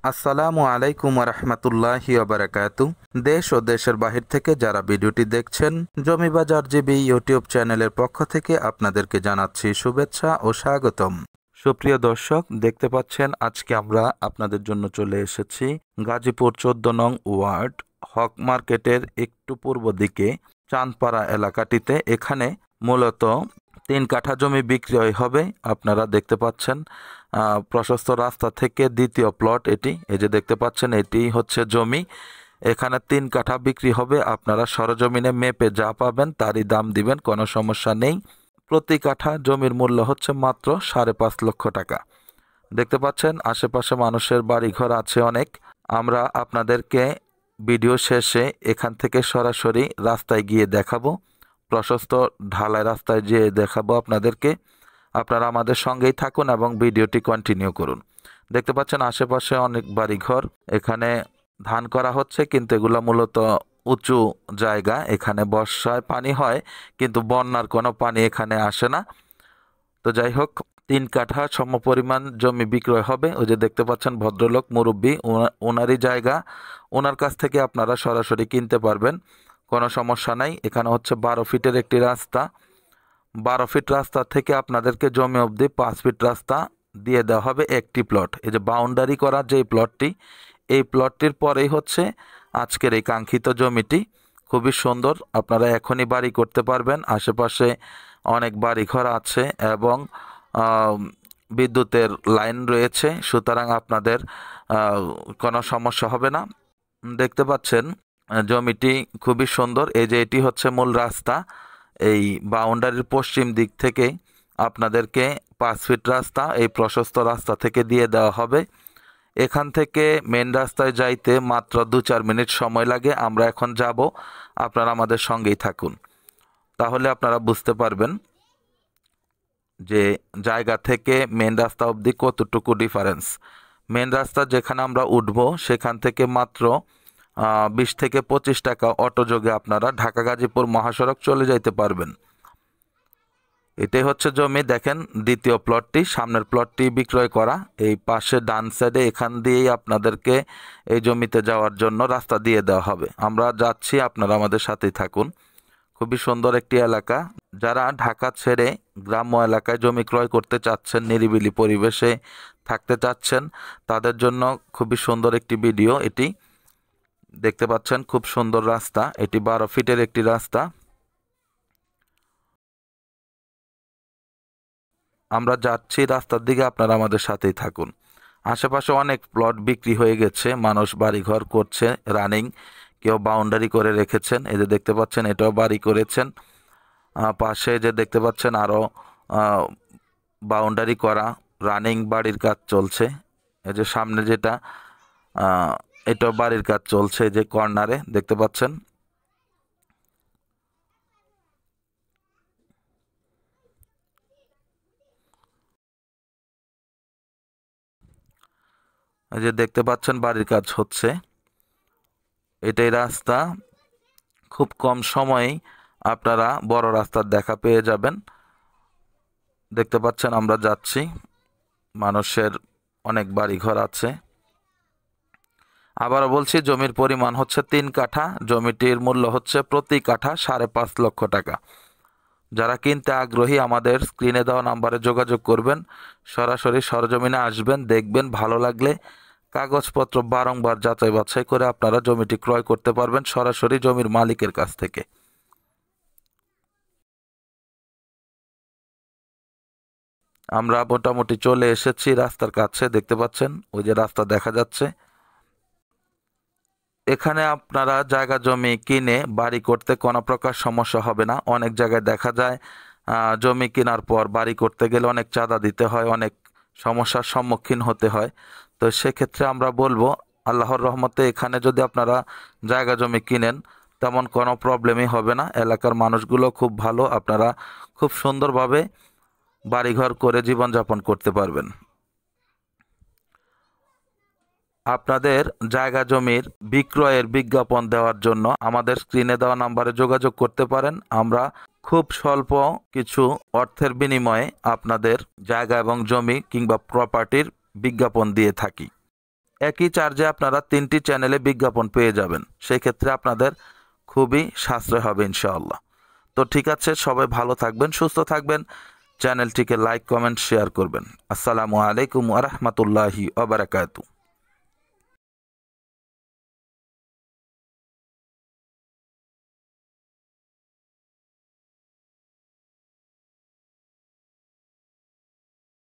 আসসালামু আলাইকুম রহমতুল্লাহি ওবারাকাতু। দেশ ও দেশের বাহির থেকে যারা ভিডিওটি দেখছেন, জমি বাজার জিবি ইউটিউব চ্যানেলের পক্ষ থেকে আপনাদেরকে জানাচ্ছি শুভেচ্ছা ও স্বাগতম। সুপ্রিয় দর্শক, দেখতে পাচ্ছেন আজকে আমরা আপনাদের জন্য চলে এসেছি গাজীপুর 14 নং ওয়ার্ড হক মার্কেটের একটু পূর্ব দিকে চাঁদপাড়া এলাকাটিতে। এখানে মূলত 3 কাঠা জমি বিক্রয় হবে। আপনারা দেখতে পাচ্ছেন প্রশস্ত রাস্তা থেকে দ্বিতীয় প্লট এটি। এই যে দেখতে পাচ্ছেন, এটি হচ্ছে জমি। এখানে 3 কাঠা বিক্রি হবে। আপনারা সরজমিনে মেপে যা পাবেন তারই দাম দিবেন, কোনো সমস্যা নেই। প্রতি কাঠা জমির মূল্য হচ্ছে মাত্র 5.5 লক্ষ টাকা। দেখতে পাচ্ছেন আশেপাশে মানুষের বাড়িঘর আছে অনেক। আমরা আপনাদেরকে ভিডিও শেষে এখান থেকে সরাসরি রাস্তায় গিয়ে দেখাবো, প্রশস্ত ঢালাই রাস্তায় যেয়ে দেখাবো আপনাদেরকে। আপনারা আমাদের সঙ্গেই থাকুন এবং ভিডিওটি কন্টিনিউ করুন। দেখতে পাচ্ছেন আশেপাশে অনেক বাড়িঘর। এখানে ধান করা হচ্ছে, কিন্তু এগুলো মূলত উঁচু জায়গা। এখানে বর্ষায় পানি হয়, কিন্তু বন্যার কোনো পানি এখানে আসে না। তো যাই হোক, 3 কাঠা সমপরিমাণ জমি বিক্রয় হবে। ওই যে দেখতে পাচ্ছেন ভদ্রলোক মুরব্বী, ওনারই জায়গা। ওনার কাছ থেকে আপনারা সরাসরি কিনতে পারবেন, কোনো সমস্যা নাই। এখানে হচ্ছে 12 ফিটের একটি রাস্তা। 12 ফিট রাস্তা থেকে আপনাদেরকে জমি অবধি 5 ফিট রাস্তা দিয়ে দেওয়া হবে একটি প্লট। এই যে বাউন্ডারি করা যে প্লটটি, এই প্লটটির পরেই হচ্ছে আজকের এই কাঙ্ক্ষিত জমিটি। খুবই সুন্দর, আপনারা এখনই বাড়ি করতে পারবেন। আশেপাশে অনেক বাড়িঘর আছে এবং বিদ্যুতের লাইন রয়েছে, সুতরাং আপনাদের কোনো সমস্যা হবে না। দেখতে পাচ্ছেন জমিটি খুবই সুন্দর। এই যে এটি হচ্ছে মূল রাস্তা। এই বাউন্ডারির পশ্চিম দিক থেকে আপনাদেরকে 5 ফিট রাস্তা এই প্রশস্ত রাস্তা থেকে দিয়ে দেওয়া হবে। এখান থেকে মেন রাস্তায় যাইতে মাত্র 2-4 মিনিট সময় লাগে। আমরা এখন যাব, আপনারা আমাদের সঙ্গেই থাকুন, তাহলে আপনারা বুঝতে পারবেন যে জায়গা থেকে মেন রাস্তা অবধি কতটুকু ডিফারেন্স। মেন রাস্তা যেখানে আমরা উঠব সেখান থেকে মাত্র 20 থেকে 25 টাকা অটোযোগে আপনারা ঢাকা গাজীপুর মহাসড়ক চলে যাইতে পারবেন। এটাই হচ্ছে জমি। দেখেন দ্বিতীয় প্লটটি, সামনের প্লটটি বিক্রয় করা। এই পাশে ডান সাইডে এখান দিয়েই আপনাদেরকে এই জমিতে যাওয়ার জন্য রাস্তা দিয়ে দেওয়া হবে। আমরা যাচ্ছি, আপনারা আমাদের সাথেই থাকুন। খুবই সুন্দর একটি এলাকা। যারা ঢাকা ছেড়ে গ্রাম্য এলাকায় জমি ক্রয় করতে চাচ্ছেন, নিরিবিলি পরিবেশে থাকতে চাচ্ছেন, তাদের জন্য খুবই সুন্দর একটি ভিডিও এটি। দেখতে পাচ্ছেন খুব সুন্দর রাস্তা। এটি 12 ফিটের একটি রাস্তা। আমরা যাচ্ছি রাস্তার দিকে, আপনারা আমাদের সাথেই থাকুন। আশেপাশে অনেক প্লট বিক্রি হয়ে গেছে, মানুষ বাড়িঘর করছে রানিং, কেউ বাউন্ডারি করে রেখেছেন। এই যে দেখতে পাচ্ছেন এটাও বাড়ি করেছেন। পাশে যে দেখতে পাচ্ছেন আরও বাউন্ডারি করা রানিং বাড়ির কাজ চলছে। এই যে সামনে যেটা, এটাও বাড়ির কাজ চলছে। এই যে কর্নারে দেখতে পাচ্ছেন। এই যে দেখতে পাচ্ছেন বাড়ির কাজ হচ্ছে। এটাই রাস্তা। খুব কম সময়েই আপনারা বড় রাস্তার দেখা পেয়ে যাবেন। দেখতে পাচ্ছেন আমরা যাচ্ছি, মানুষের অনেক বাড়িঘর আছে। আবারও বলছি, জমির পরিমাণ হচ্ছে 3 কাঠা। জমিটির মূল্য হচ্ছে প্রতি কাঠা 5.5 লক্ষ টাকা। যারা কিনতে আগ্রহী আমাদের স্ক্রিনে দেওয়া নাম্বারে যোগাযোগ করবেন, সরাসরি সরজমিনে আসবেন, দেখবেন, ভালো লাগলে কাগজপত্র বারংবার যাচাই বাছাই করে আপনারা জমিটি ক্রয় করতে পারবেন সরাসরি জমির মালিকের কাছ থেকে। আমরা মোটামুটি চলে এসেছি রাস্তার কাছে। দেখতে পাচ্ছেন ওই যে রাস্তা দেখা যাচ্ছে। এখানে আপনারা জায়গা জমি কিনে বাড়ি করতে কোনো প্রকার সমস্যা হবে না। অনেক জায়গায় দেখা যায় জমি কেনার পর বাড়ি করতে গেলে অনেক চাঁদা দিতে হয়, অনেক সমস্যার সম্মুখীন হতে হয়। তো সেক্ষেত্রে আমরা বলবো, আল্লাহর রহমতে এখানে যদি আপনারা জায়গা জমি কিনেন তেমন কোনো প্রবলেমই হবে না। এলাকার মানুষগুলো খুব ভালো, আপনারা খুব সুন্দরভাবে বাড়িঘর করে জীবনযাপন করতে পারবেন। আপনাদের জায়গা জমির বিক্রয়ের বিজ্ঞাপন দেওয়ার জন্য আমাদের স্ক্রিনে দেওয়া নাম্বারে যোগাযোগ করতে পারেন। আমরা খুব স্বল্প কিছু অর্থের বিনিময়ে আপনাদের জায়গা এবং জমি কিংবা প্রপার্টির বিজ্ঞাপন দিয়ে থাকি। একই চার্জে আপনারা 3টি চ্যানেলে বিজ্ঞাপন পেয়ে যাবেন। সেই ক্ষেত্রে আপনাদের খুবই সাশ্রয় হবে ইনশাআল্লাহ। তো ঠিক আছে, সবাই ভালো থাকবেন, সুস্থ থাকবেন। চ্যানেলটিকে লাইক, কমেন্ট, শেয়ার করবেন। আসসালামু আলাইকুম ওয়া রাহমাতুল্লাহি ওয়া বারাকাতুহু।